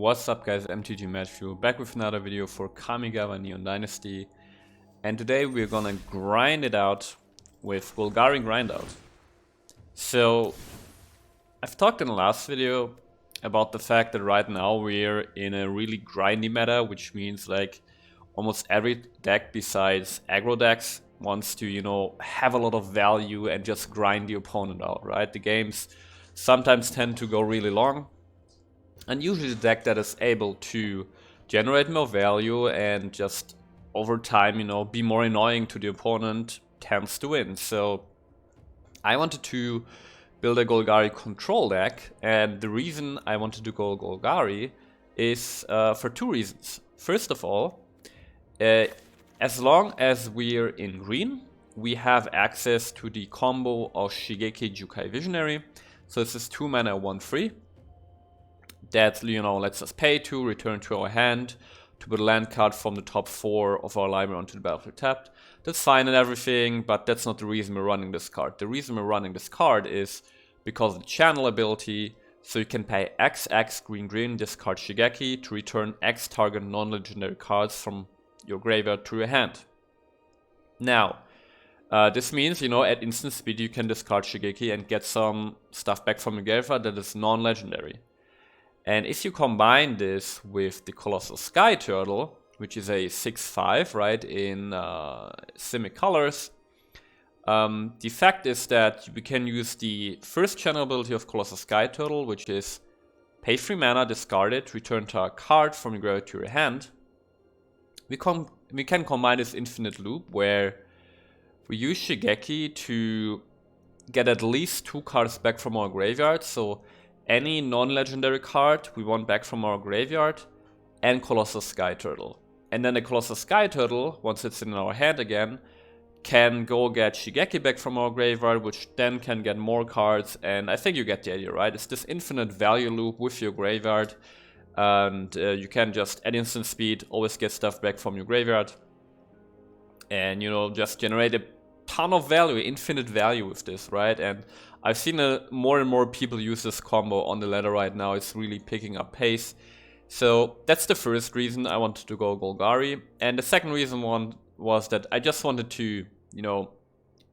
What's up guys, MTG Matthew, back with another video for Kamigawa Neon Dynasty. And today we're gonna grind it out with Golgari Grindout. So, I've talked in the last video about the fact that right now we're in a really grindy meta, which means like almost every deck besides aggro decks wants to, have a lot of value and just grind the opponent out, right? The games sometimes tend to go really long. And usually the deck that is able to generate more value and just over time, be more annoying to the opponent tends to win. So I wanted to build a Golgari control deck, and the reason I wanted to go Golgari is for two reasons. First of all, as long as we're in green, we have access to the combo of Shigeki Jukai Visionary. So this is 2 mana 1/3. That lets us pay to return to our hand to put a land card from the top 4 of our library onto the battlefield tapped. That's fine and everything, but that's not the reason we're running this card. The reason we're running this card is because of the channel ability. So you can pay XX green, discard Shigeki to return X target non-legendary cards from your graveyard to your hand. Now, this means, at instant speed you can discard Shigeki and get some stuff back from your graveyard that is non-legendary. And if you combine this with the Colossal Sky Turtle, which is a 6/5, right, in Simic colors, the fact is that we can use the first channel ability of Colossal Sky Turtle, which is pay 3 mana, discard it, return to a card from your graveyard to your hand. We can combine this infinite loop where we use Shigeki to get at least 2 cards back from our graveyard. So any non-legendary card we want back from our graveyard, and Colossal Sky Turtle. And then the Colossal Sky Turtle, once it's in our hand again, can go get Shigeki back from our graveyard, which then can get more cards, and I think you get the idea, right? It's this infinite value loop with your graveyard, and you can just, at instant speed, always get stuff back from your graveyard, and, just generate a ton of value, infinite value with this, right? And I've seen more and more people use this combo on the ladder right now. It's really picking up pace. So that's the first reason I wanted to go Golgari. And the second reason was that I just wanted to,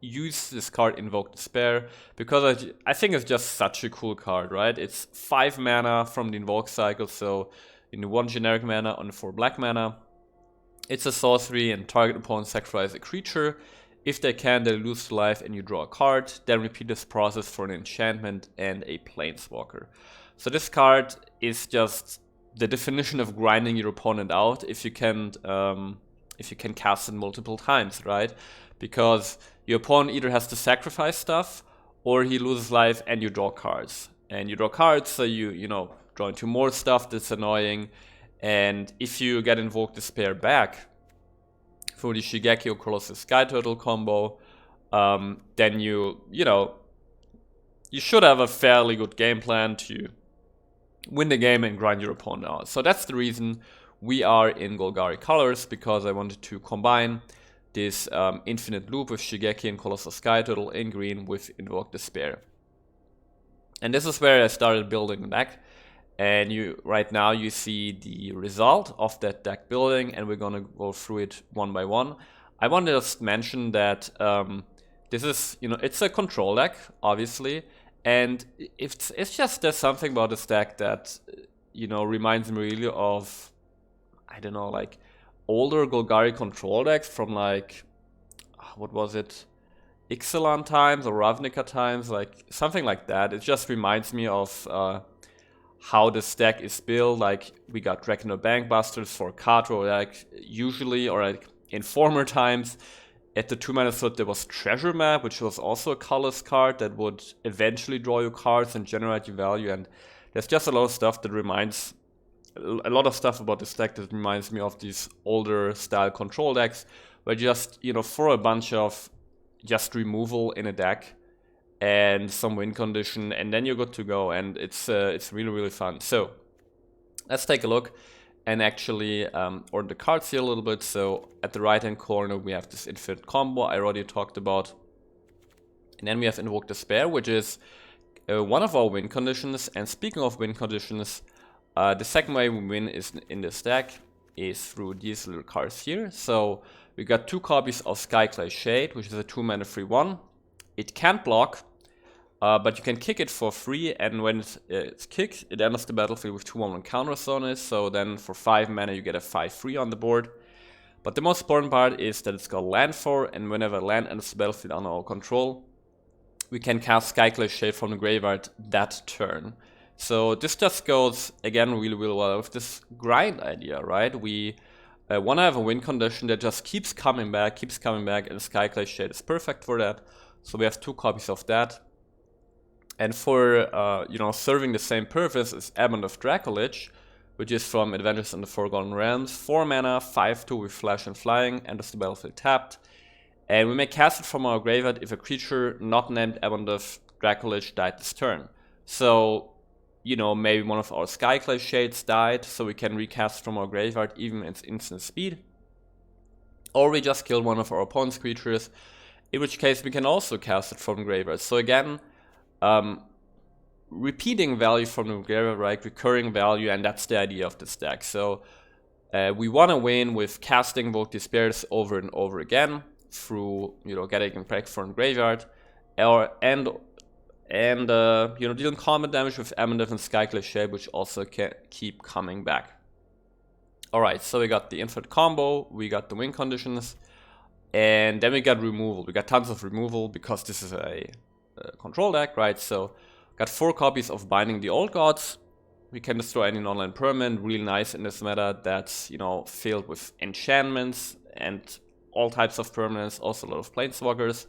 use this card, Invoke Despair, because I think it's just such a cool card, right? It's 5 mana from the Invoke cycle, so 1 generic mana on 4 black mana. It's a sorcery and target opponent sacrifice a creature. If they can, they lose life and you draw a card. Then repeat this process for an enchantment and a planeswalker. So this card is just the definition of grinding your opponent out if you can cast it multiple times, right? Because your opponent either has to sacrifice stuff or he loses life and you draw cards. And you draw cards, so you draw into more stuff that's annoying. And if you get Invoke Despair back for the Shigeki or Colossal Sky Turtle combo, then you should have a fairly good game plan to win the game and grind your opponent out. So that's the reason we are in Golgari colors, because I wanted to combine this infinite loop with Shigeki and Colossal Sky Turtle in green with Invoke Despair. And this is where I started building the deck. And right now you see the result of that deck building, and we're gonna go through it one by one. I want to just mention that this is, it's a control deck, obviously, and it's just there's something about this deck that reminds me really of, I don't know, like older Golgari control decks from like, what was it, Ixalan times or Ravnica times, like something like that. It just reminds me of how this deck is built. Like we got Dragon or Bankbusters for card draw, like usually, or like in former times at the 2 mana slot there was Treasure Map, which was also a colorless card that would eventually draw you cards and generate you value. And there's just a lot of stuff that reminds, a lot of stuff about this deck that reminds me of these older style control decks, where just for a bunch of just removal in a deck and some win condition, and then you're good to go, and it's really, really fun. So let's take a look and actually order the cards here a little bit. So at the right hand corner we have this infinite combo I already talked about, and then we have Invoke Despair, which is one of our win conditions. And speaking of win conditions, The second way we win is in this deck is through these little cards here. So we got 2 copies of Skyclay Shade, which is a 2-mana free 1. It can't block, but you can kick it for free, and when it's kicked, it enters the battlefield with 2/1 counters on it. So then for 5 mana you get a 5/3 on the board. But the most important part is that it's got land 4, and whenever land enters the battlefield under our control, we can cast Skyclay Shade from the graveyard that turn. So this just goes, again, really well with this grind idea, right? We want to have a win condition that just keeps coming back, and Skyclay Shade is perfect for that. So we have 2 copies of that. And for, serving the same purpose is Abond of Dracolich, which is from Adventures in the Forgotten Realms. 4 mana, 5/2 with Flash and Flying, enters the battlefield tapped. And we may cast it from our graveyard if a creature not named Abond of Dracolich died this turn. So, maybe one of our Skyclay Shades died, so we can recast from our graveyard even its instant speed. Or we just killed one of our opponent's creatures, in which case we can also cast it from graveyard. So again, repeating value from the graveyard, right? Recurring value, and that's the idea of this deck. So we want to win with casting Invoke Despairs over and over again through getting it back from graveyard, and dealing combat damage with Amulet and Skyclay Shade, which also can keep coming back. Alright, so we got the infinite combo, we got the win conditions, and then we got removal. We got tons of removal because this is a control deck, right? So got 4 copies of Binding the Old Gods. We can destroy any non-land permanent, really nice in this meta that's filled with enchantments and all types of permanents, also a lot of planeswalkers.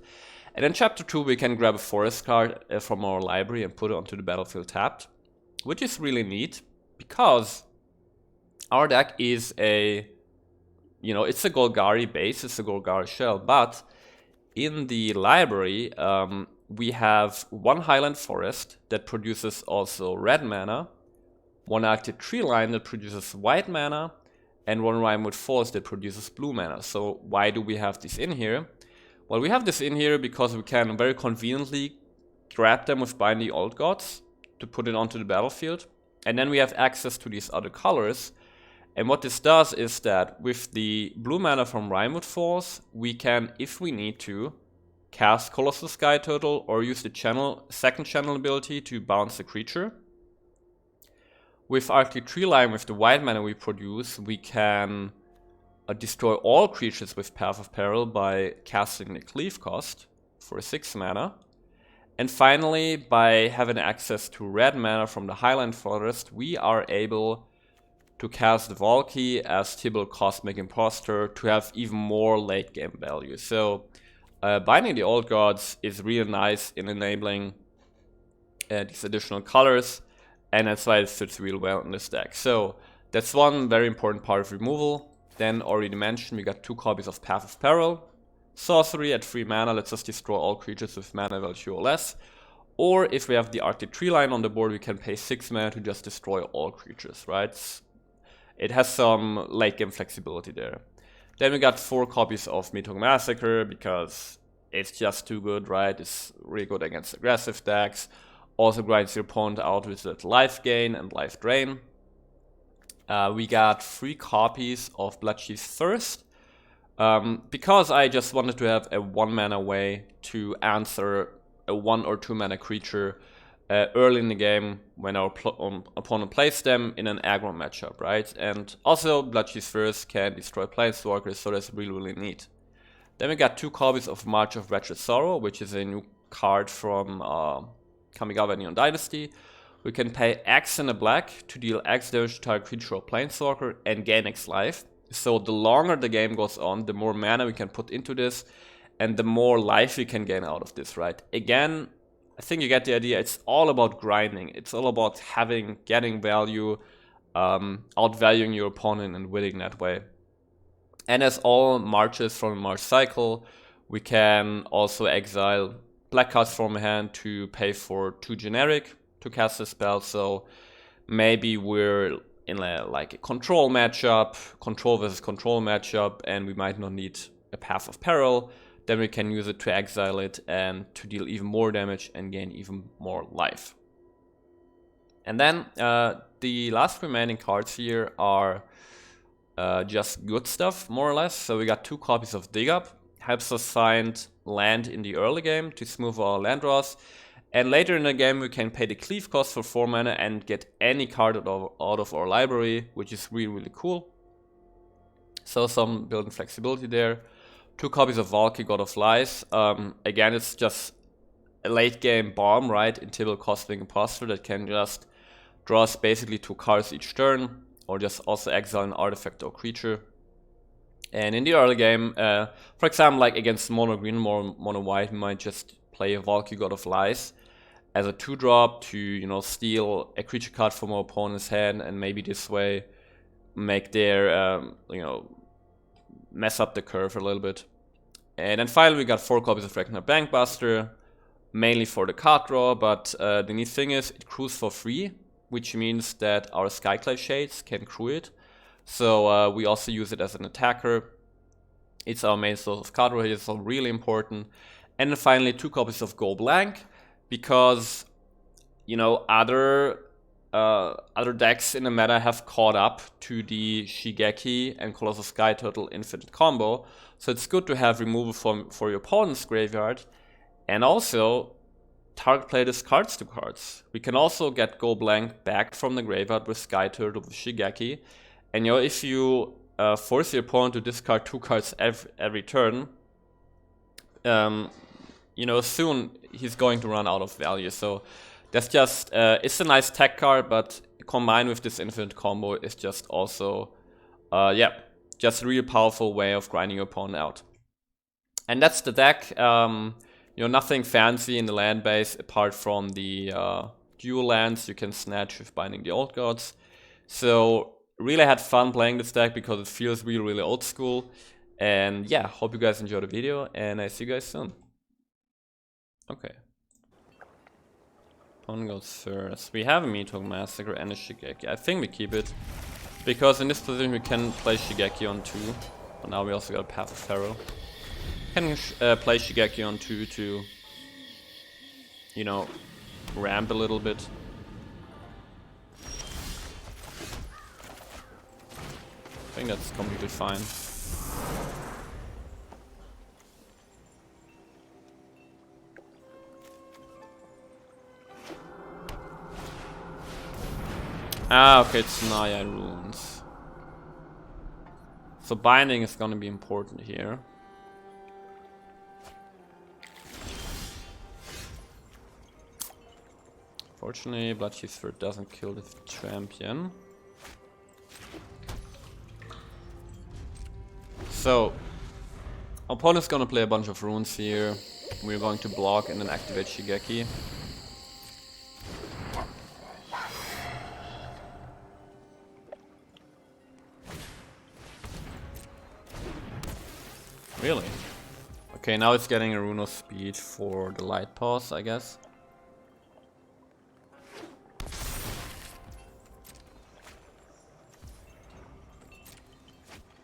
And in chapter 2 we can grab a forest card from our library and put it onto the battlefield tapped, which is really neat because our deck is it's a Golgari base, it's a Golgari shell, but in the library we have 1 Highland Forest that produces also red mana, 1 Arctic Tree Line that produces white mana, and 1 Rimewood Forest that produces blue mana. So why do we have this in here? Well, we have this in here because we can very conveniently grab them with Bind the Old Gods to put it onto the battlefield. And then we have access to these other colors. And what this does is that with the blue mana from Rimewood Forest, we can, if we need to, cast Colossal Sky Turtle or use the second channel ability to bounce the creature. With Arctic Tree Line, with the white mana we produce, we can destroy all creatures with Path of Peril by casting the Cleave cost for 6 mana. And finally, by having access to red mana from the Highland Forest, we are able to cast the Valky as Tibble Cosmic Imposter to have even more late game value. So Binding the Old Gods is really nice in enabling these additional colors, and that's why it fits real well in this deck. So that's one very important part of removal. Then already mentioned, we got 2 copies of Path of Peril. Sorcery at 3 mana lets us destroy all creatures with mana value or less. Or if we have the Arctic Tree Line on the board, we can pay 6 mana to just destroy all creatures, right? It has some late game flexibility there. Then we got 4 copies of Mythos Massacre because it's just too good, right? It's really good against aggressive decks. Also grinds your opponent out with that life gain and life drain. We got 3 copies of Bloodchief's Thirst, because I just wanted to have a 1 mana way to answer a 1 or 2 mana creature early in the game when our opponent plays them in an aggro matchup, right? And also Bloodchief's Thirst can destroy planeswalkers, so that's really, really neat. Then we got 2 copies of March of Wretched Sorrow, which is a new card from Kamigawa Neon Dynasty. We can pay X in a black to deal X damage to target creature or planeswalker and gain X life. So the longer the game goes on, the more mana we can put into this, and the more life we can gain out of this, right? Again, I think you get the idea. It's all about grinding. It's all about getting value, outvaluing your opponent and winning that way. And as all marches from the March cycle, we can also exile black cards from hand to pay for 2 generic to cast a spell. So maybe we're in a control matchup, control versus control matchup, and we might not need a Path of Peril. Then we can use it to exile it and to deal even more damage and gain even more life. And then the last remaining cards here are just good stuff, more or less. So we got 2 copies of Dig Up, helps us find land in the early game to smooth our land draws. And later in the game we can pay the cleave cost for 4 mana and get any card out of our library, which is really, really cool. So some building flexibility there. 2 copies of Valky, God of Lies. Again, it's just a late game bomb, right? Intibble Cosmic Imposter that can just draw us basically 2 cards each turn, or just also exile an artifact or creature. And in the early game, for example, like against mono green, mono white, we might just play a Valky, God of Lies as a 2-drop to, you know, steal a creature card from our opponent's hand, and maybe this way make their, you know, mess up the curve a little bit. And then finally we got 4 copies of Ragnar Bankbuster, mainly for the card draw, but the neat thing is it crews for free, which means that our Skyclave Shades can crew it. So we also use it as an attacker. It's our main source of card draw here, so really important. And then finally 2 copies of Go Blank, because, you know, other decks in the meta have caught up to the Shigeki and Colossal Sky Turtle Infinite combo. So it's good to have removal for your opponent's graveyard, and also target play discards 2 cards. We can also get Go Blank back from the graveyard with Sky Turtle with Shigeki. And, you know, if you force your opponent to discard 2 cards every turn, you know, soon he's going to run out of value. So that's just, it's a nice tech card, but combined with this infinite combo is just also, yeah, just a real powerful way of grinding your opponent out. And that's the deck. You know, nothing fancy in the land base apart from the dual lands you can snatch with Binding the Old Gods. So really had fun playing this deck because it feels really, really old school. And yeah, hope you guys enjoyed the video, and I see you guys soon. Okay. Opponent goes first. We have a Meathook Massacre and a Shigeki. I think we keep it, because in this position we can play Shigeki on 2. But now we also got a Path of Pharaoh. Can play Shigeki on 2 to, you know, ramp a little bit. I think that's completely fine. Ah, okay, it's Naya runes. So binding is gonna be important here. Fortunately, Bloodchief's Spirit doesn't kill the champion. So, opponent's gonna play a bunch of runes here. We're going to block and then activate Shigeki. Really? Okay, now it's getting a rune of speed for the light pause, I guess.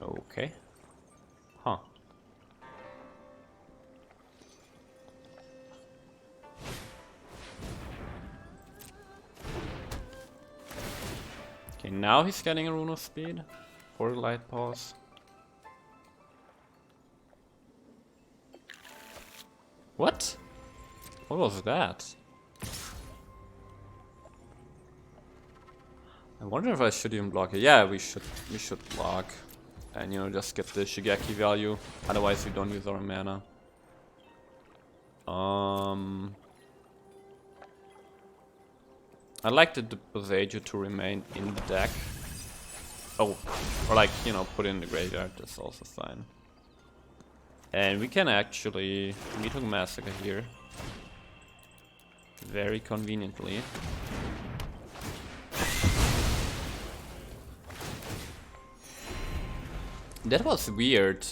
Okay. Huh. Okay, now he's getting a rune of speed for the light pause. What? What was that? I wonder if I should even block it. Yeah, we should block. And, you know, just get the Shigeki value. Otherwise we don't use our mana. I'd like the Boseiju to remain in the deck. Oh, or like, you know, put it in the graveyard, that's also fine. And we can actually Meathook Massacre here. Very conveniently. That was weird.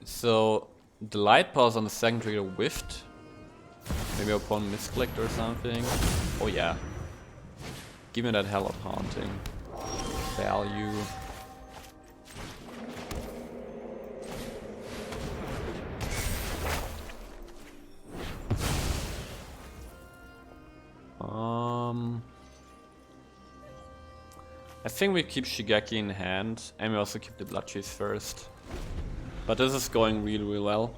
So the light pause on the second trigger whiffed. Maybe upon misclicked or something. Oh yeah. Give me that Hell of Haunting value. I think we keep Shigeki in hand, and we also keep the Blood Cheese first. But this is going really, really well.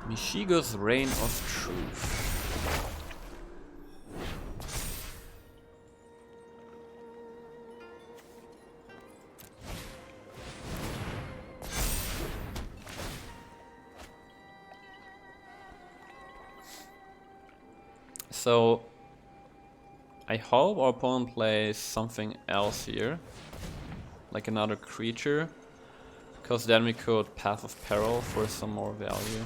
Mishigo's Reign of Truth. So I hope our opponent plays something else here, like another creature, because then we could Path of Peril for some more value.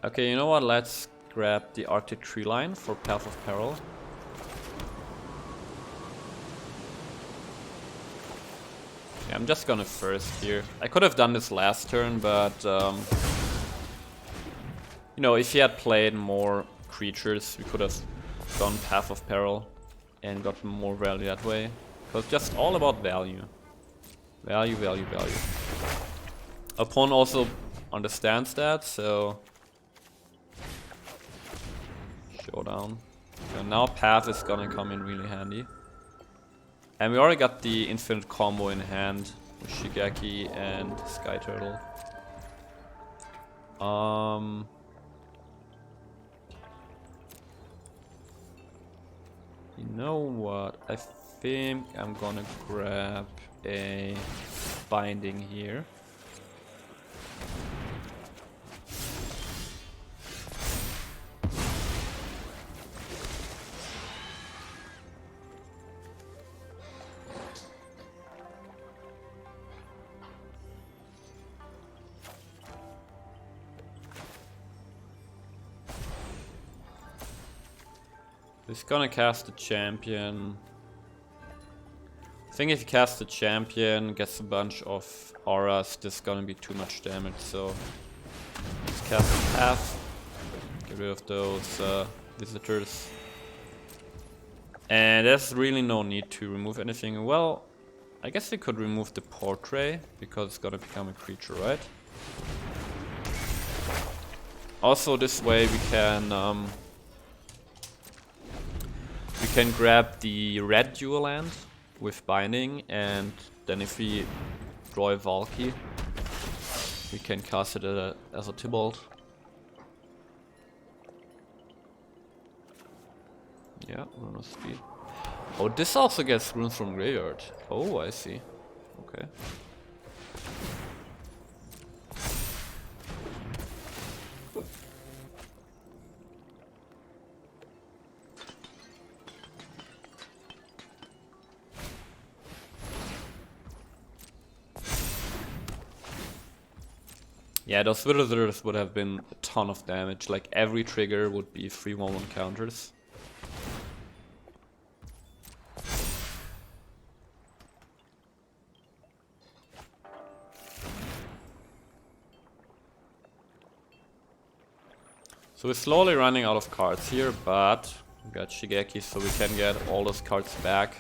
Okay, you know what? Let's grab the Arctic Tree Line for Path of Peril. Yeah, I'm just gonna first here. I could have done this last turn, but you know, if he had played more creatures, we could have done Path of Peril and gotten more value that way. So it's just all about value. Value, value, value. Opponent also understands that, so... Showdown. So now Path is gonna come in really handy. And we already got the infinite combo in hand with Shigeki and Sky Turtle. You know what? I think I'm gonna grab a binding here. He's gonna cast the champion. I think if he casts the champion, gets a bunch of auras, this is gonna be too much damage, so let's cast the Path. Get rid of those visitors. And there's really no need to remove anything. Well, I guess we could remove the portrait, because it's gonna become a creature, right? Also, this way we can grab the red dual land with binding, and then if we draw a Valky, we can cast it as a Tybalt. Yeah, rune of speed. Oh, this also gets runes from graveyard. Oh, I see. Okay. Yeah, those visitors would have been a ton of damage. Like every trigger would be 3/1/1 counters. So we're slowly running out of cards here, but we got Shigeki, so we can get all those cards back.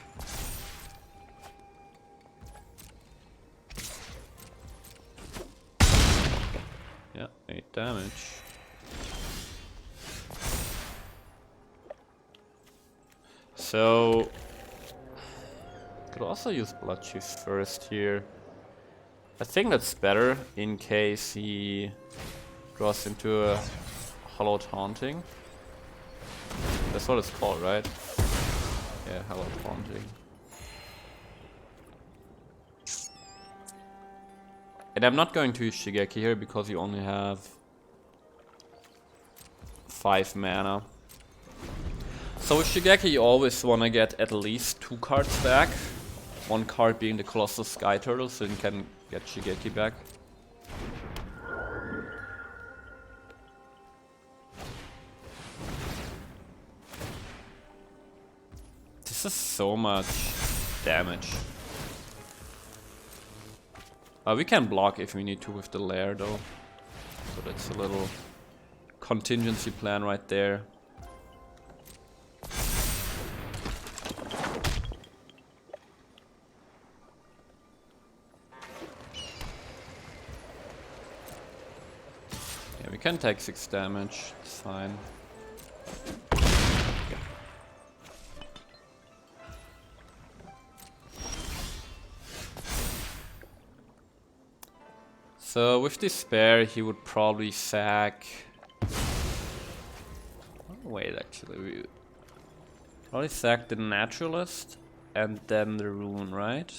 Yeah, 8 damage. So could also use Blood Chiefs first here. I think that's better in case he draws into a Hallowed Haunting. That's what it's called, right? Yeah, Hallowed Haunting. And I'm not going to use Shigeki here because you only have 5 mana. So with Shigeki you always want to get at least 2 cards back. One card being the Colossal Sky Turtle, so you can get Shigeki back. This is so much damage. We can block if we need to with the lair though. So that's a little contingency plan right there. Yeah, we can take 6 damage, it's fine. So with Despair he would probably sack... Oh, wait, actually we probably sack the Naturalist and then the Rune, right?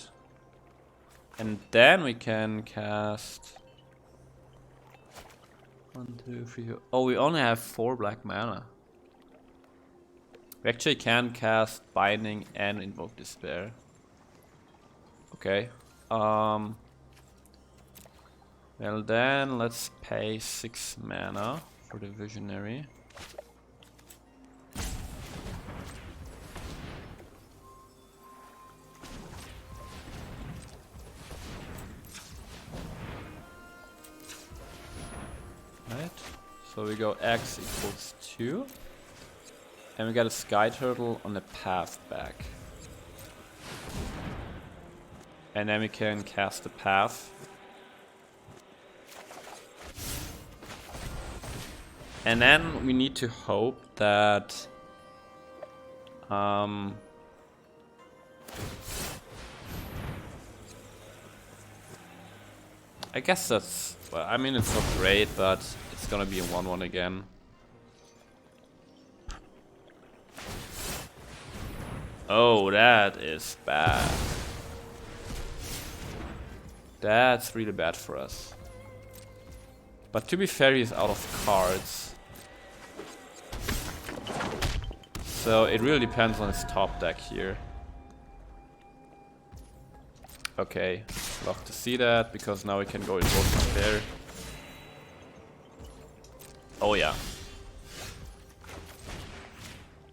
And then we can cast... 1, 2, 3... Oh, we only have 4 black mana. We actually can cast Binding and Invoke Despair. Okay. Well then, let's pay 6 mana for the Visionary. Right, so we go X equals 2. And we got a Sky Turtle on the path back. And then we can cast the path. And then we need to hope that I guess that's, well, I mean it's not great, but it's gonna be a 1/1 again. Oh, that is bad. That's really bad for us. But to be fair, he's out of cards. So it really depends on his top deck here. Okay, love to see that, because now we can go Invoke there. Oh yeah.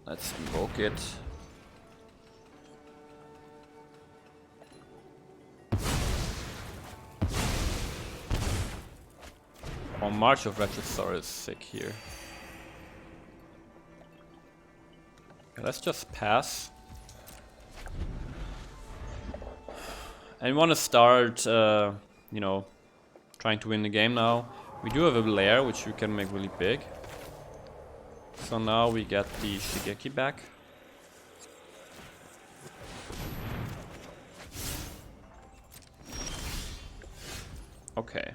Let's Invoke it. Oh, March of Retrosaur is sick here. Okay, let's just pass. And we want to start, you know, trying to win the game now. We do have a Lair, which we can make really big. So now we get the Shigeki back. Okay.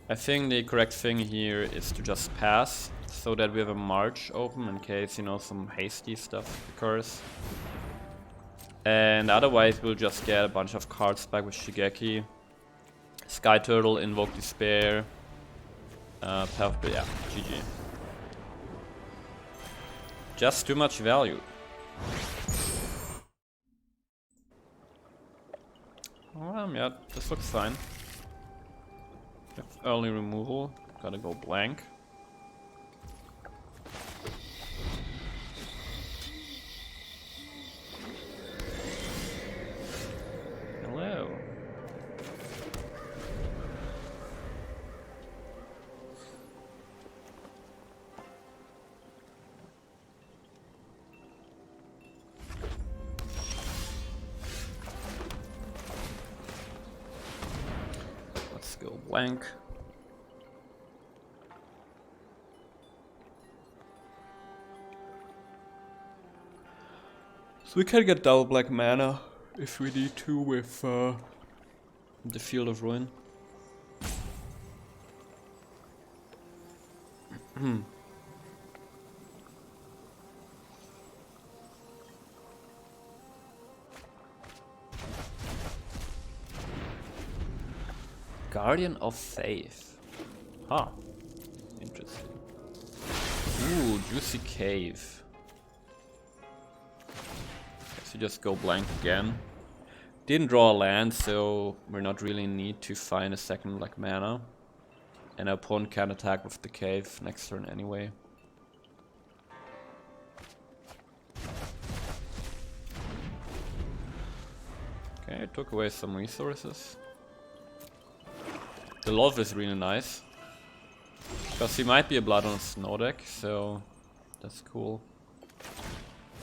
I think the correct thing here is to just pass, so that we have a March open in case, you know, some hasty stuff occurs. And otherwise we'll just get a bunch of cards back with Shigeki. Sky Turtle, Invoke Despair, Path, yeah, GG. Just too much value. Yeah, this looks fine. Early removal, gotta go blank. Hello. Let's go blank. So we can get double black mana if we need to with the Field of Ruin. Guardian of Faith. Huh. Interesting. Ooh, Juicy Cave. So just go blank again. Didn't draw a land, so we're not really in need to find a second black mana. And our opponent can attack with the cave next turn anyway. Okay, took away some resources. The love is really nice. Because he might be a Blood on Snow deck, so that's cool.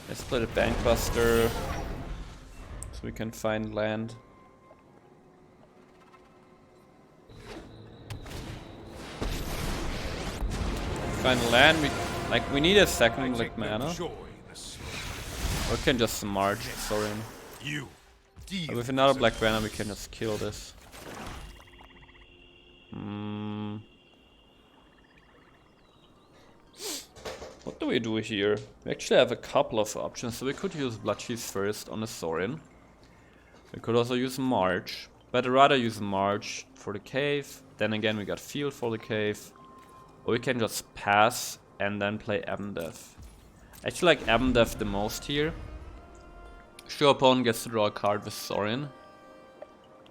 Let's play the Bankbuster so we can find land. Find land, we need a second like mana. Or we can just march, sorry. With another black banner we can just kill this. What do we do here? We actually have a couple of options, so we could use Bloodchief first on the Saurian. We could also use March, but I'd rather use March for the cave. Then again we got Field for the cave. Or we can just pass and then play Abendeth. I actually like Abendeth the most here. Sure, opponent gets to draw a card with Saurian.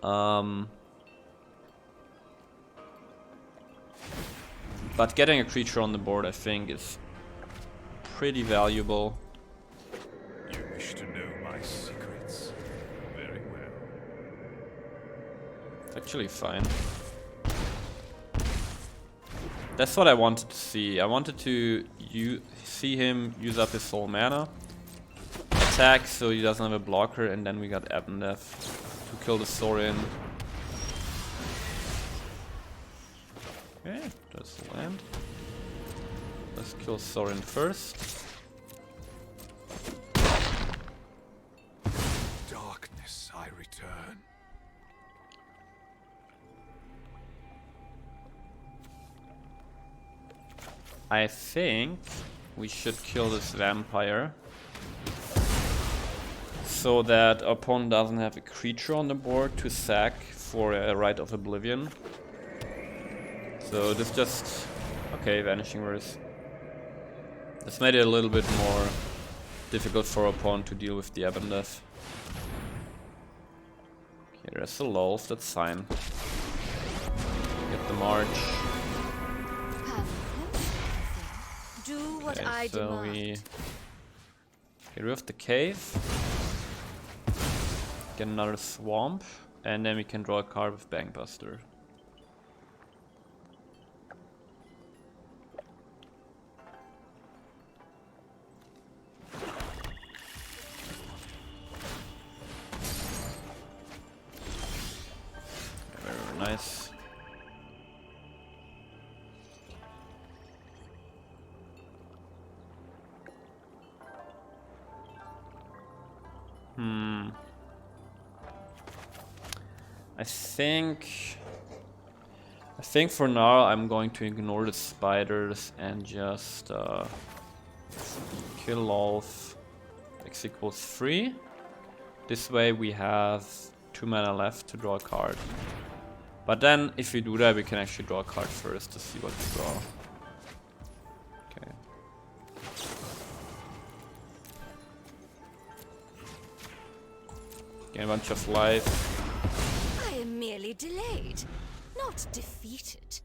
But getting a creature on the board I think is pretty valuable. You wish to know my secrets? Very well. It's actually fine. That's what I wanted to see. I wanted to see him use up his soul mana, attack so he doesn't have a blocker, and then we got Abendeth to kill the Saurian. Okay, that's the land. Let's kill Saurian first. Darkness, I return. I think we should kill this vampire so that our opponent doesn't have a creature on the board to sack for a Rite of Oblivion. So this just... okay, Vanishing Verse. This made it a little bit more difficult for our opponent to deal with the Abendeth. Okay, there's a Lolth, that's fine. Get the March. Do what Okay, I so demand. we get rid of the cave, get another swamp, and then we can draw a card with Bankbuster. Very nice. I think for now I'm going to ignore the spiders and just kill off X equals 3. This way we have 2 mana left to draw a card. But then if we do that we can actually draw a card first to see what we draw. Okay. Gain a bunch of life. I am merely delayed, not defeated.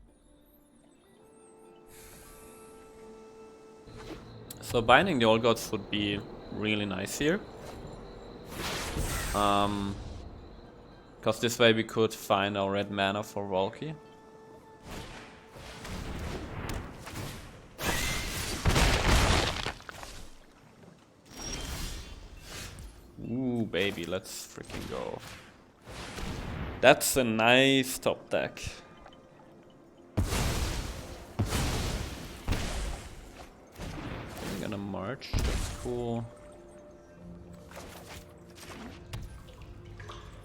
So binding the Old Gods would be really nice here. Because this way we could find our red mana for Valky. Ooh, baby, let's freaking go. That's a nice top deck. We're gonna march, that's cool.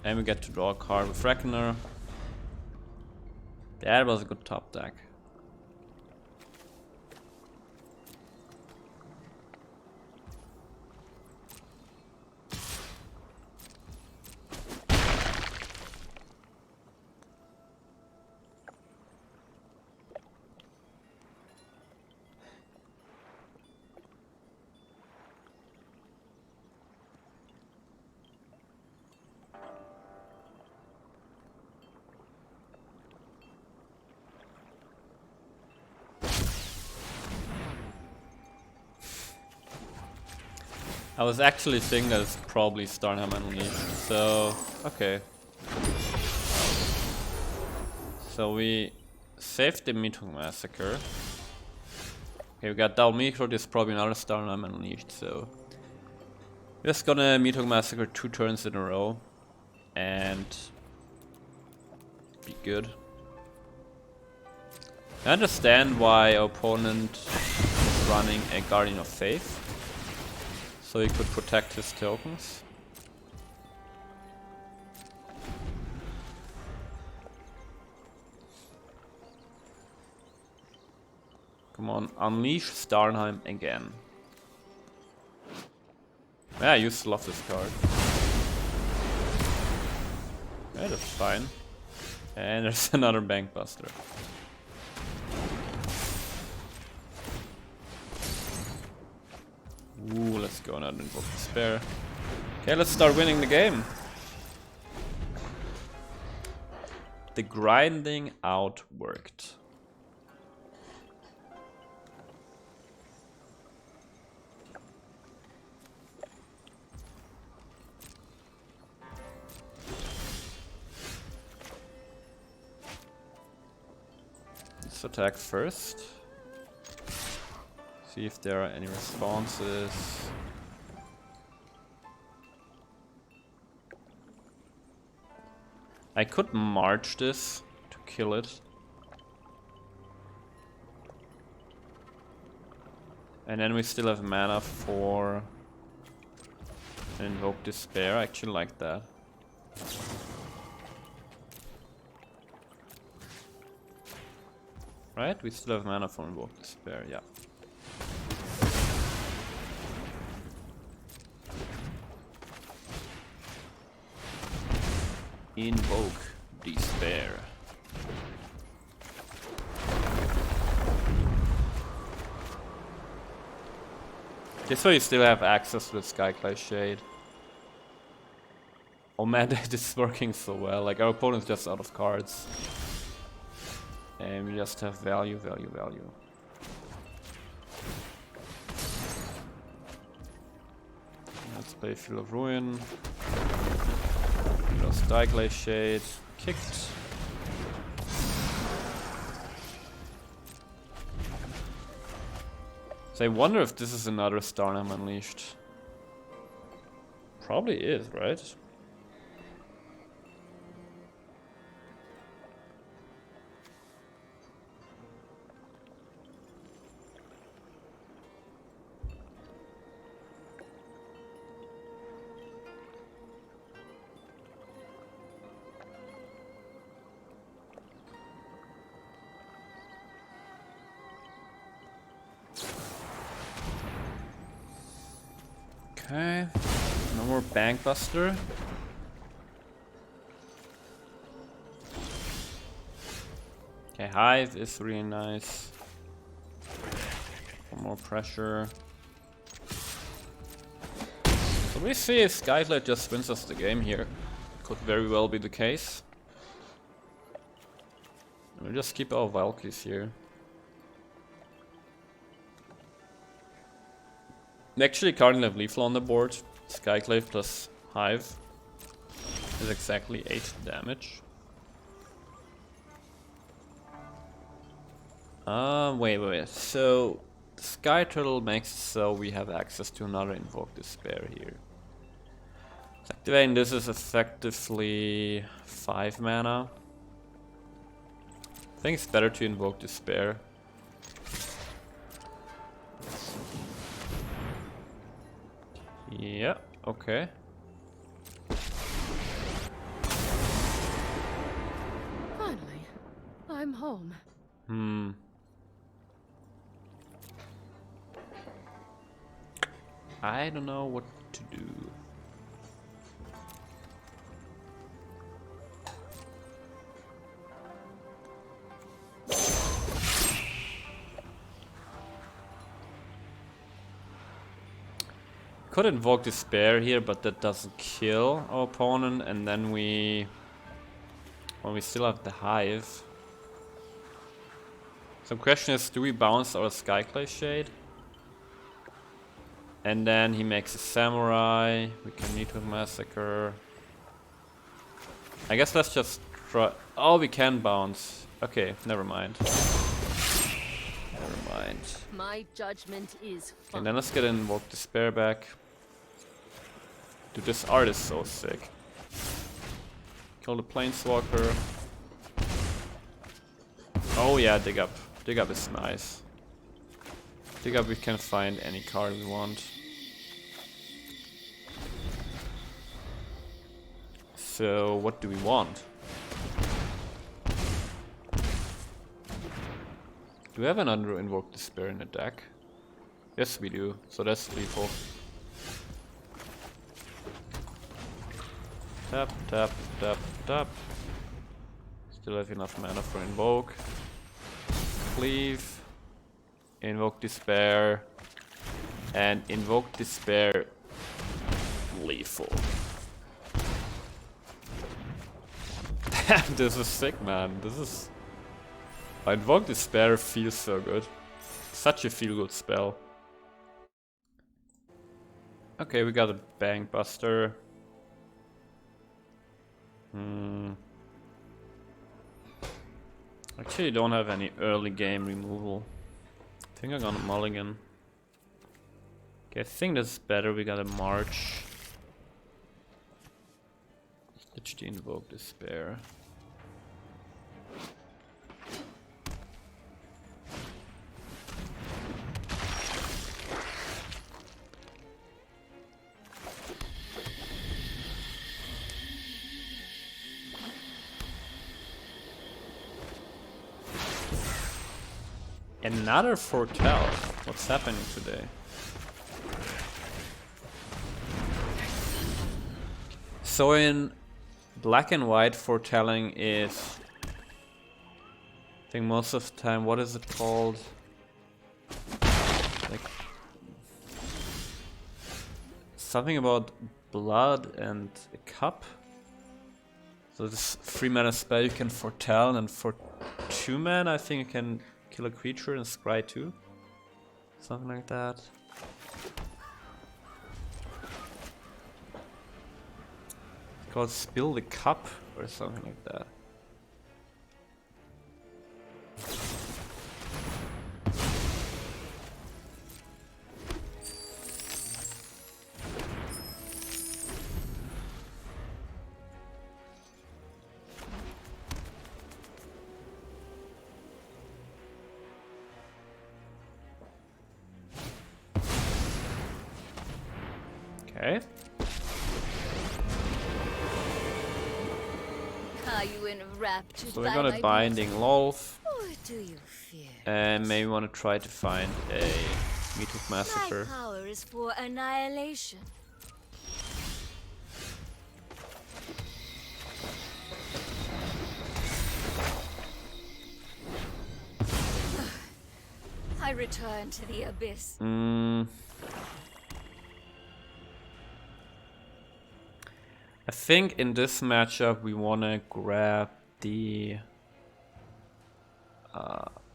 And we get to draw a card with Reckoner. That was a good top deck. I was actually thinking that it's probably Starnheim Unleashed, so okay. So we saved the Mito Massacre. Okay, we got Dal Micro, there's probably another Starnheim Unleashed, so Just gonna Meathook Massacre 2 turns in a row and be good. I understand why our opponent is running a Guardian of Faith, so he could protect his tokens. Come on, unleash Starnheim again. Yeah, I used to love this card. Yeah, that's fine. And there's another Bankbuster. Ooh, let's go another Invoke Despair. Okay, let's start winning the game. The grinding out worked. Let's attack first. See if there are any responses. I could march this to kill it. And then we still have mana for an Invoke Despair. I actually like that. Right? We still have mana for Invoke Despair, yeah. Invoke Despair. This way you still have access to the Skyclay Shade. Oh man, this is working so well. Like, our opponent's just out of cards. And we just have value, value, value. Let's play Field of Ruin. Lost Skyclay Shade. Kicked. So I wonder if this is another Starnheim Unleashed. Probably is, right? Okay, no more Bankbuster. Okay, Hive is really nice. One more pressure. So we see if Skyclad just wins us the game here. Could very well be the case. We'll just keep our Valkyries here. We actually currently have Lethal on the board. Skyclave plus Hive is exactly 8 damage. Wait. So Sky Turtle makes it so we have access to another Invoke Despair here. Activating this is effectively 5 mana. I think it's better to Invoke Despair. Yeah, okay. Finally, I'm home. I don't know what to do. Could Invoke Despair here, but that doesn't kill our opponent, and then we still have the Hive. So the question is, do we bounce our Skyclay Shade? And then he makes a Samurai, we can Meathook Massacre. I guess let's just try. Oh, we can bounce. Okay, never mind. My judgment is fine. And then let's get Invoke Despair back. Dude, this art is so sick. Kill the Planeswalker. Oh yeah, dig up. Dig up is nice. Dig up, we can find any card we want. So, what do we want? Do we have another Invoke Despair in the deck? Yes, we do. So that's lethal. Tap, tap, tap, tap. Still have enough mana for Invoke. Cleave. Invoke Despair. And Invoke Despair. Lethal. Damn, this is sick, man. This is... Invoke Despair feels so good. Such a feel-good spell. Okay, we got a Bank Buster. Actually, don't have any early game removal. I think I'm gonna mulligan. Okay, I think that's better. We got a March. Stitch the Invoke Despair. Another Foretell. What's happening today? So in black and white, foretelling is, I think most of the time, what is it called? Like something about blood and a cup. So this 3-mana spell you can foretell, and for 2 mana I think you can kill a creature and scry 2. Something like that. It's called Spill the Cup or something like that. Okay. Are you enraptured So we're by gonna my Binding Lolth. Or do you fear? And maybe want to try to find a Meathook My Massacre. power is for annihilation. I return to the abyss. I think in this matchup we want to grab the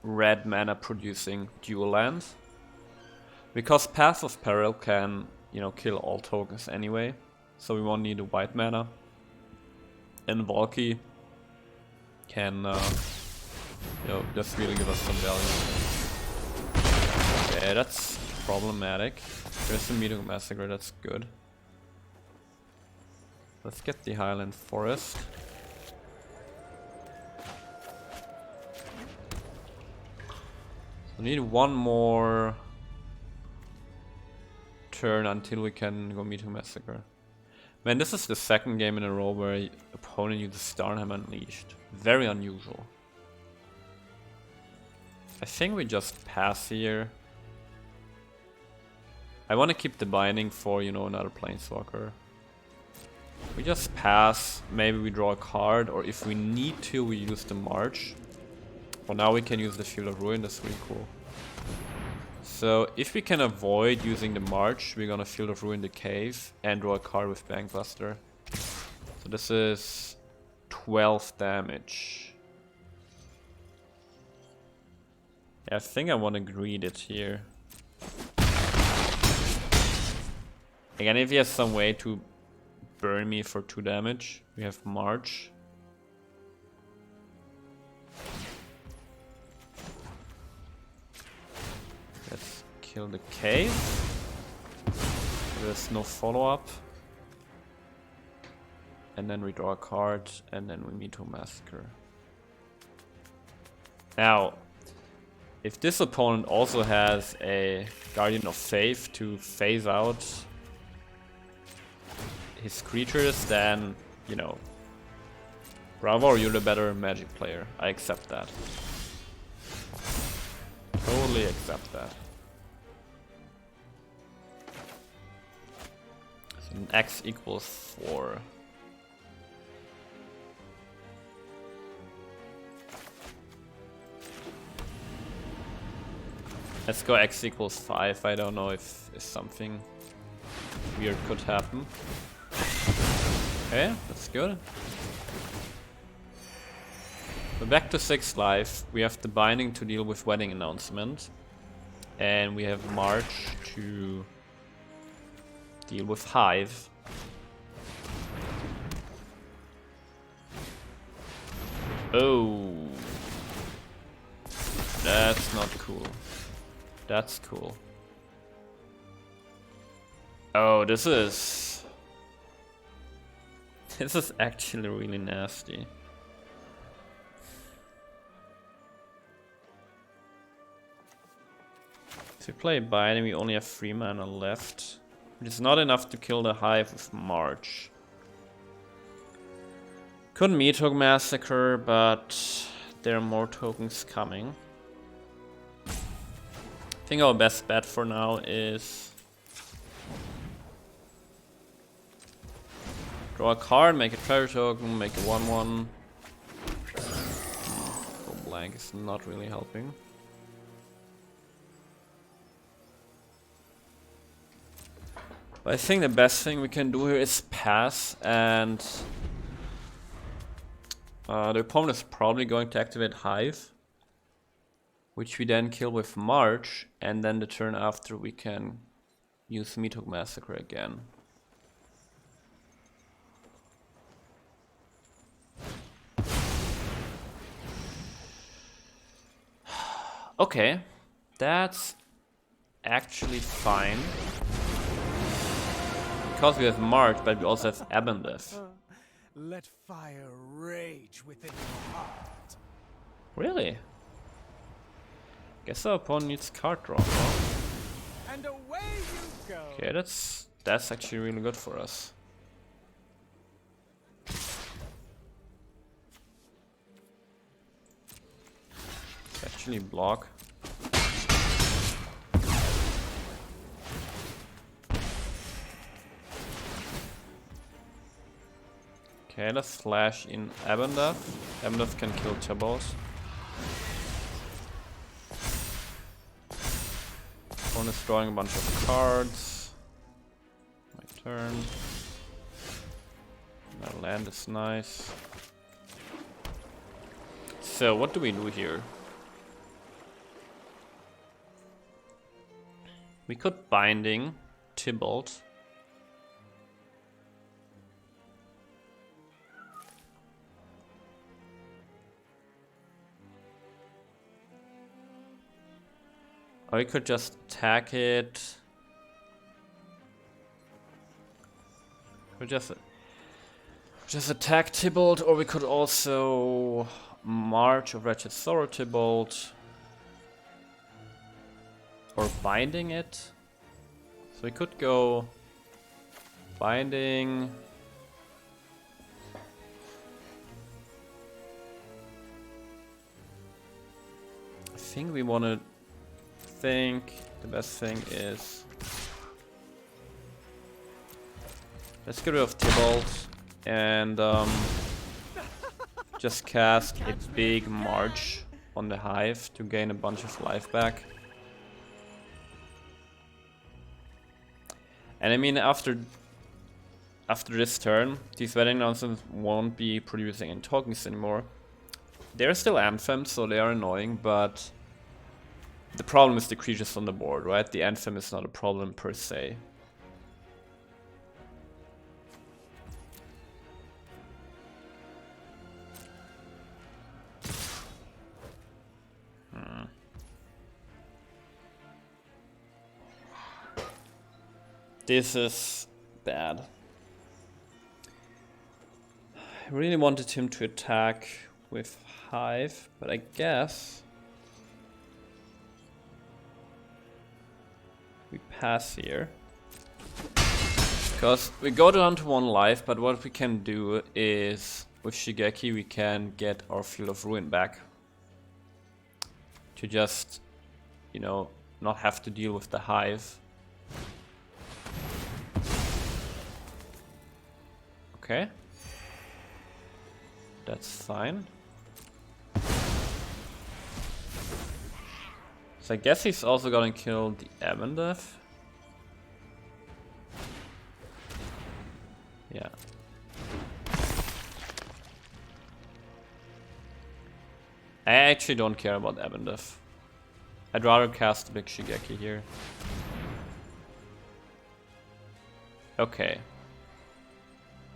red mana producing dual lands, because Path of Peril can, you know, kill all tokens anyway, so we won't need a white mana. And Valky can, you know, just really give us some value. Okay, that's problematic. There's a Meathook Massacre, that's good. Let's get the Highland Forest. We need one more turn until we can go Meathook Massacre. Man, this is the second game in a row where opponent uses Starnheim Unleashed. Very unusual. I think we just pass here. I want to keep the binding for, you know, another Planeswalker. We just pass, maybe we draw a card, or if we need to, we use the March. Well, now we can use the Field of Ruin, that's really cool. So, if we can avoid using the March, we're gonna Field of Ruin the Cave and draw a card with Bankbuster. So this is 12 damage. Yeah, I think I want to greed it here. Again, if he has some way to burn me for 2 damage, we have March. Let's kill the cave. There's no follow-up. and then we draw a card, and then we Mito Massacre. Now, if this opponent also has a Guardian of Faith to phase out his creatures, then, you know, bravo, you're the better Magic player. I accept that. Totally accept that. So an X equals 4. Let's go X equals 5. I don't know if something weird could happen. Okay, that's good. So back to 6 life. We have the Binding to deal with Wedding Announcement. And we have March to deal with Hive. Oh. That's not cool. That's cool. Oh, this is actually really nasty. If we play Binding, we only have 3 mana left. It is not enough to kill the Hive with March. Could Mito Massacre, but there are more tokens coming. I think our best bet for now is draw a card, make a treasure token, make a 1/1. Go blank is not really helping. But I think the best thing we can do here is pass, and the opponent is probably going to activate Hive, which we then kill with March, and then the turn after we can use Mito Massacre again. Okay, that's actually fine. Because we have March, but we also have Abendeth. Let fire rage within your heart. Really? Guess our opponent needs card draw. Huh? And away you go. Okay, that's actually really good for us. Actually block. Okay, let's slash in Abendeth. Abendeth can kill Tibalt. Opponent's drawing a bunch of cards. My turn. My land is nice. So what do we do here? We could Binding Tibalt. Or we could just attack it. We just attack Tibalt, or we could also March of Wretched Sorrow Tibalt. Or Binding it. So we could go Binding. I think we want to the best thing is let's get rid of Tibalt and just cast a big March on the Hive to gain a bunch of life back. And I mean, after this turn, these Wedding Announcements won't be producing any tokens anymore. They're still anthems, so they are annoying, but the problem is the creatures on the board, right? The anthem is not a problem per se. This is bad. I really wanted him to attack with Hive, but I guess we pass here. Because we go down to 1 life, but what we can do is with Shigeki we can get our Field of Ruin back. To just, you know, not have to deal with the Hive. Okay. That's fine. So I guess he's also gonna kill the Abendev. Yeah. I actually don't care about Abendev. I'd rather cast the big Shigeki here. Okay.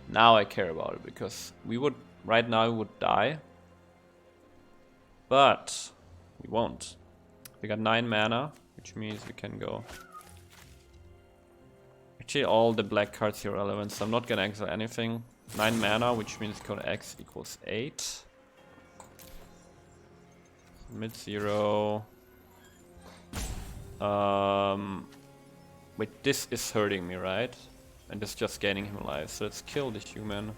Now I care about it because we would right now we would die. But we won't. We got 9 mana, which means we can go. Actually all the black cards here are relevant, so I'm not gonna exile anything. 9 mana, which means go to X equals 8. Mid-0. Wait, this is hurting me, right? And it's just gaining him alive, so let's kill the human.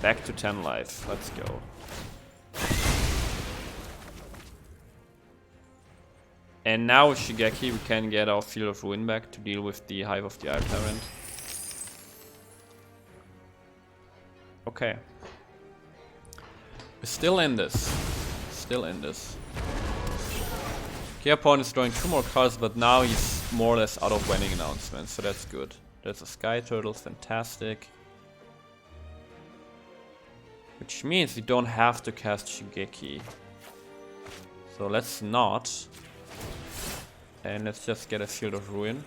Back to 10 life, let's go. And now with Shigeki we can get our Field of Ruin back to deal with the Hive of the Ire Tyrant. Okay. We're still in this. Still in this. Key opponent is drawing 2 more cards, but now he's more or less out of winning announcements, so that's good. There's a Sky Turtle, fantastic. Which means we don't have to cast Shigeki. So let's not. And let's just get a Field of Ruin.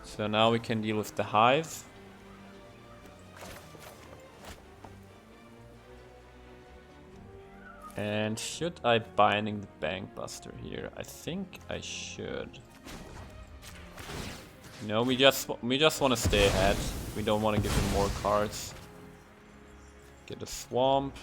So now we can deal with the Hive. And should I Binding the Bankbuster here? I think I should. No, we just want to stay ahead. We don't want to give him more cards. Get a Swamp.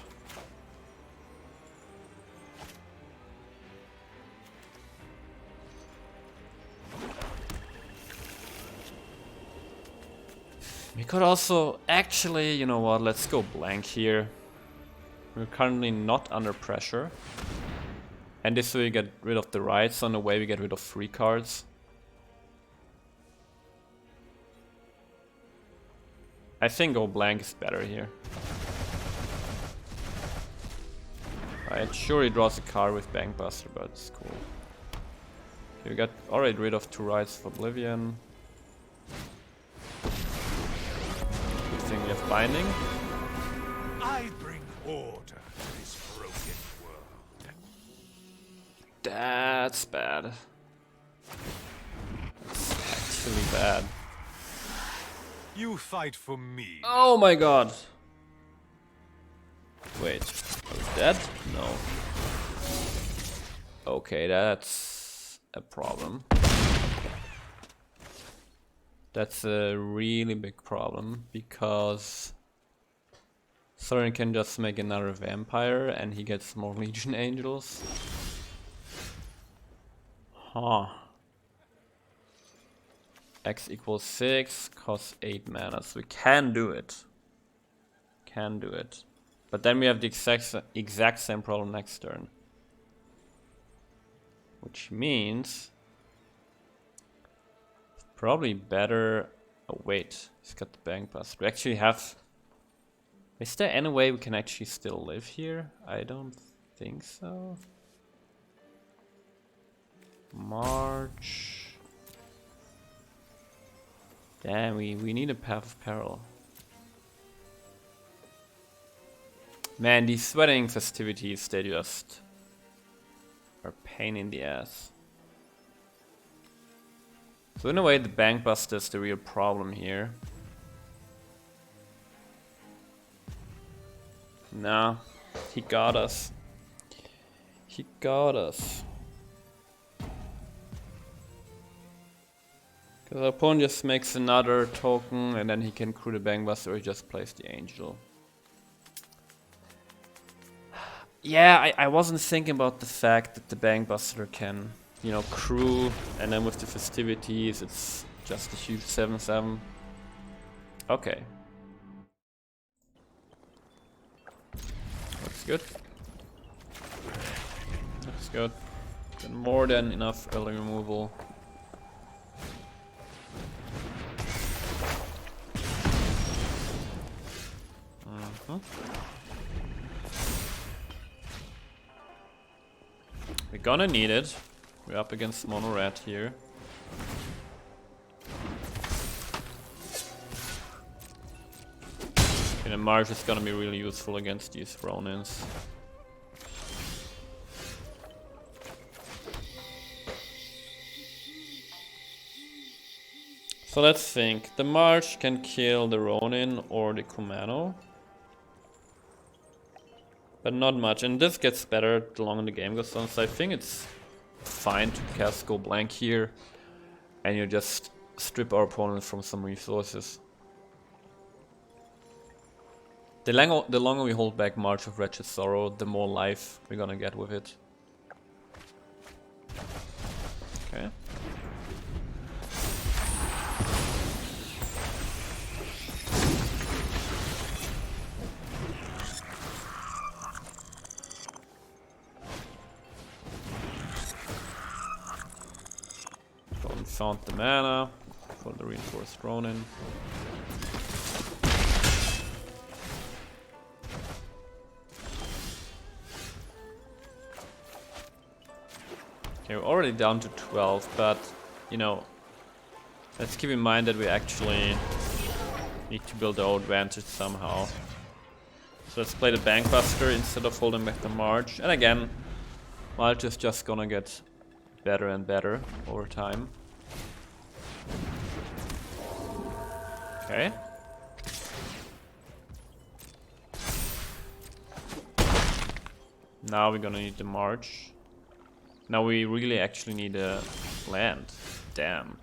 We could also, actually, you know what, let's go blank here. We're currently not under pressure. And this way we get rid of the rights, on the way we get rid of 3 cards. I think go blank is better here. Right, sure he draws a card with Bankbuster, but it's cool. Okay, we got already rid of 2 rights of Oblivion. Good thing we have Binding. I bring order to this broken world. That's bad. That's actually bad. You fight for me. Oh my god! Wait, are we dead? No. Okay, that's a problem. That's a really big problem, because Soren can just make another vampire and he gets more Legion Angels. Huh. X equals 6, costs 8 mana, so we can do it. Can do it. But then we have the exact same problem next turn. Which means it's probably better. Oh wait, he's got the Bankbuster. We actually have. Is there any way we can actually still live here? I don't think so. March. Damn, we need a Path of Peril. Man, these sweating festivities, they just are a pain in the ass. So in a way, the Bankbuster is the real problem here. Nah, he got us. He got us. Because our opponent just makes another token and then he can crew the Bankbuster or he just plays the Angel. Yeah, I wasn't thinking about the fact that the Bankbuster can, you know, crew, and then with the festivities it's just a huge 7/7. Okay. Looks good. Looks good. Got more than enough early removal. We're gonna need it. We're up against mono red here. Okay, the March is gonna be really useful against these Ronins. So let's think. The March can kill the Ronin or the Kumano. But not much, and this gets better the longer the game goes on, so I think it's fine to cast Go Blank here, and you just strip our opponent from some resources. The longer we hold back March of Wretched Sorrow, the more life we're gonna get with it. Okay. Found the mana for the reinforced Ronin. Okay, we're already down to 12, but you know, let's keep in mind that we actually need to build our advantage somehow. So let's play the Bankbuster instead of holding back the March. And again, March is just gonna get better and better over time. Okay. Now we're gonna need the March. Now we really actually need a land. Damn.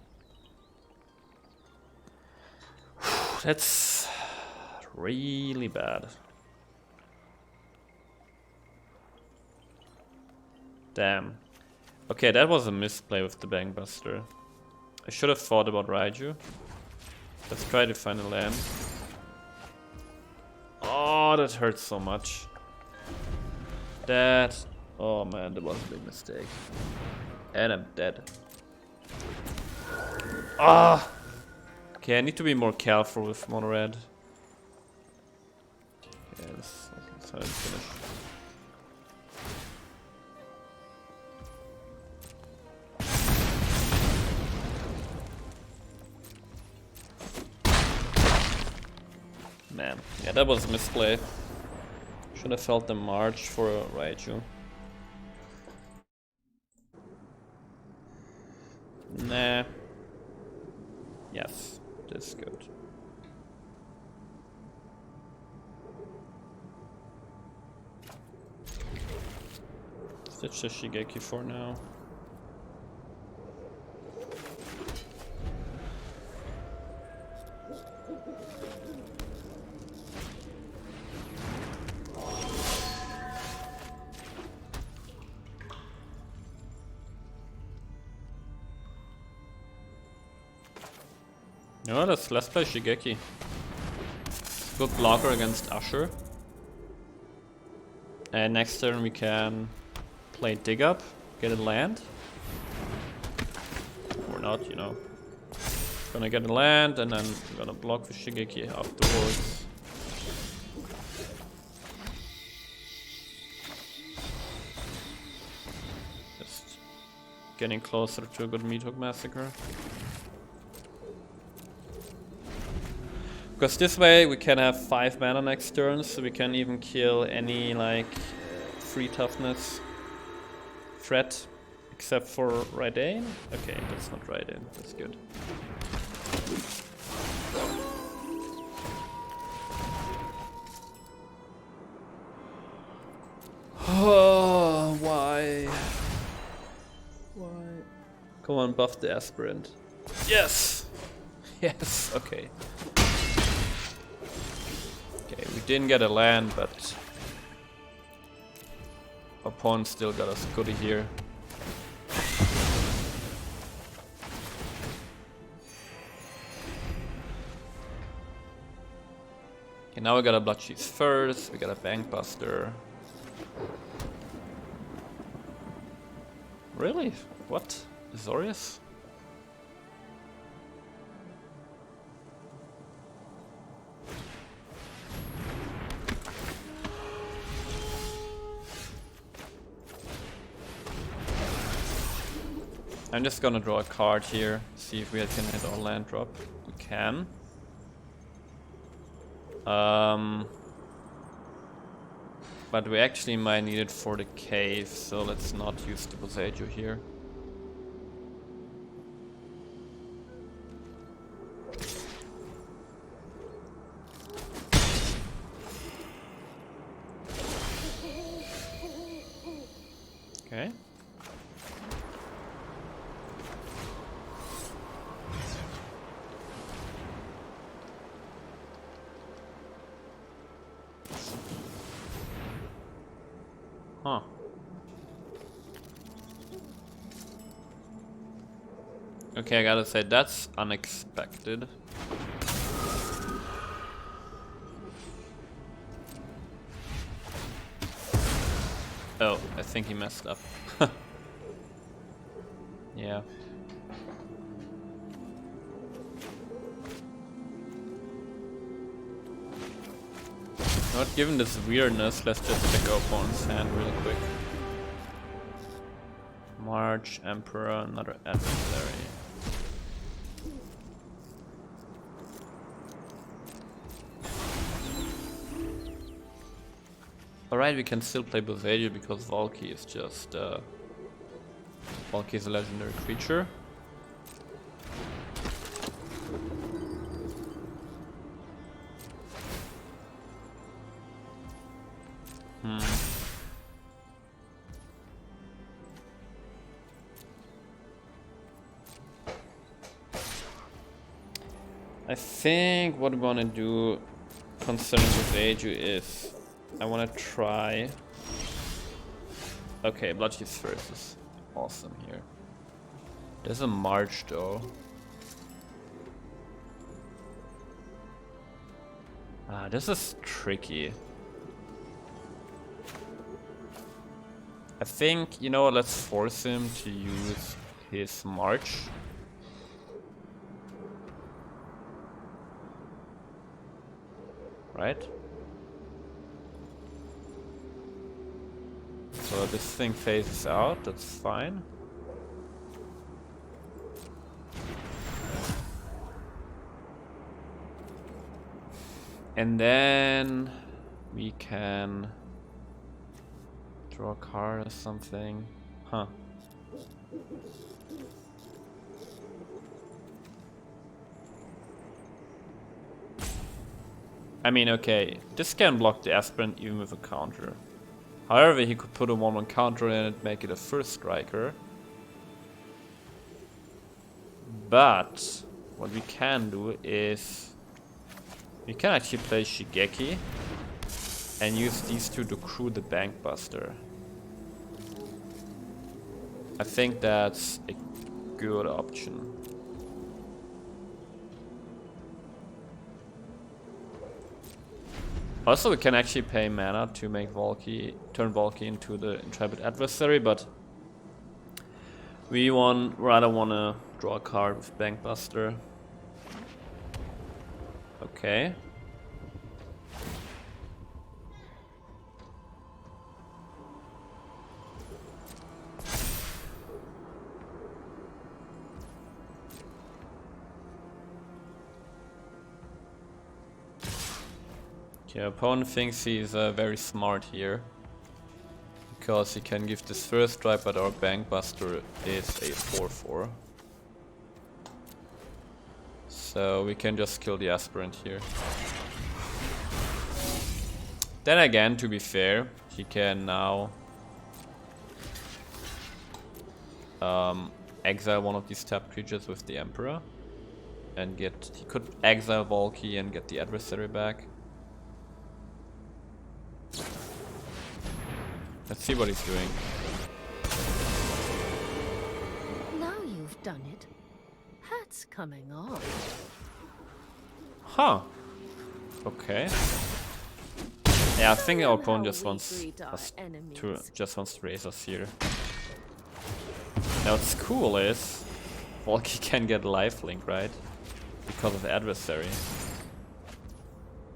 That's really bad. Damn. Okay, that was a misplay with the Bankbuster. I should have thought about Raiju. Let's try to find a land. Oh, that hurts so much. That... Oh man, that was a big mistake. And I'm dead. Ah! Okay, I need to be more careful with mono red. Okay, let's try to finish. Man, yeah, that was a misplay. Should have felt the March for a Raiju. Nah. Yes, this is good. Stitch the Shigeki for now. No, let's play Shigeki. Good blocker against Usher. And next turn we can play Dig Up, get a land. Or not, you know. Gonna get a land and then we're gonna block with Shigeki afterwards. Just getting closer to a good Meathook Massacre. Because this way we can have 5 mana next turn, so we can even kill any like free toughness threat except for Raiden. Okay, that's not Raiden, that's good. Oh, why? Why? Come on, buff the aspirant. Yes! Yes, okay. Okay, we didn't get a land, but our pawn still got us goodie here. Okay, now we got a blood cheese first, we got a bank buster. Really? What? Azorius? I'm just gonna draw a card here, see if we can hit our land drop. We can. But we actually might need it for the cave, so let's not use the Boseiju here. Okay. Huh. Okay, I gotta say, that's unexpected. Oh, I think he messed up. Yeah. Not given this weirdness, let's just check our opponent's hand really quick. March, Emperor, another adversary. Alright, we can still play Boseiju because Valky is just Valky is a legendary creature. I think what we want to do concerning Boseiju is I want to try. Okay, Bloodcheese first is awesome here. There's a March though. This is tricky. I think, you know what, let's force him to use his March. Right? So this thing phases out, that's fine. And then we can draw a card or something. Huh. I mean, okay, this can block the aspirant even with a counter. However, he could put a 1/1 counter in it, make it a first striker. But what we can do is we can actually play Shigeki and use these two to crew the Bank Buster. I think that's a good option. Also, we can actually pay mana to make Valky, turn Valky into the intrepid adversary, but we rather wanna draw a card with Bank Buster. Okay. Okay, opponent thinks he's very smart here, because he can give this first strike, but our Bank Buster is a 4/4. So we can just kill the aspirant here. Then again, to be fair, he can now exile one of these tapped creatures with the Emperor. and he could exile Valky and get the adversary back. Let's see what he's doing. Now you've done it. Hat's coming off. Huh. Okay. Yeah, I think our opponent just How we wants greet our us to enemies. raise us here. Now what's cool is Valky can get lifelink, right? Because of the adversary.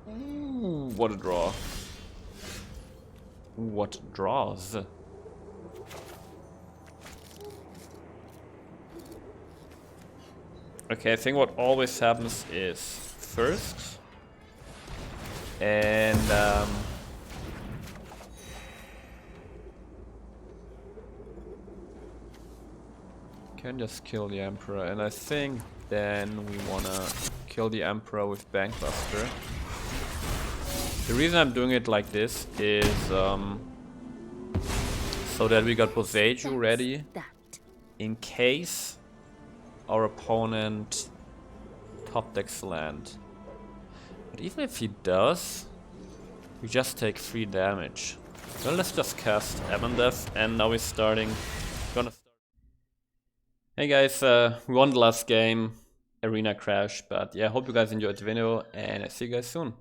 Ooh, what a draw. What draws? Okay, I think what always happens is first, and can just kill the Emperor, and I think then we wanna kill the Emperor with Bankbuster. The reason I'm doing it like this is so that we got Boseiju ready in case our opponent top decks land. But even if he does, we just take 3 damage. Well, let's just cast Abendeath, and now we're starting. Hey guys, we won the last game, Arena crash, but yeah, hope you guys enjoyed the video, and I see you guys soon.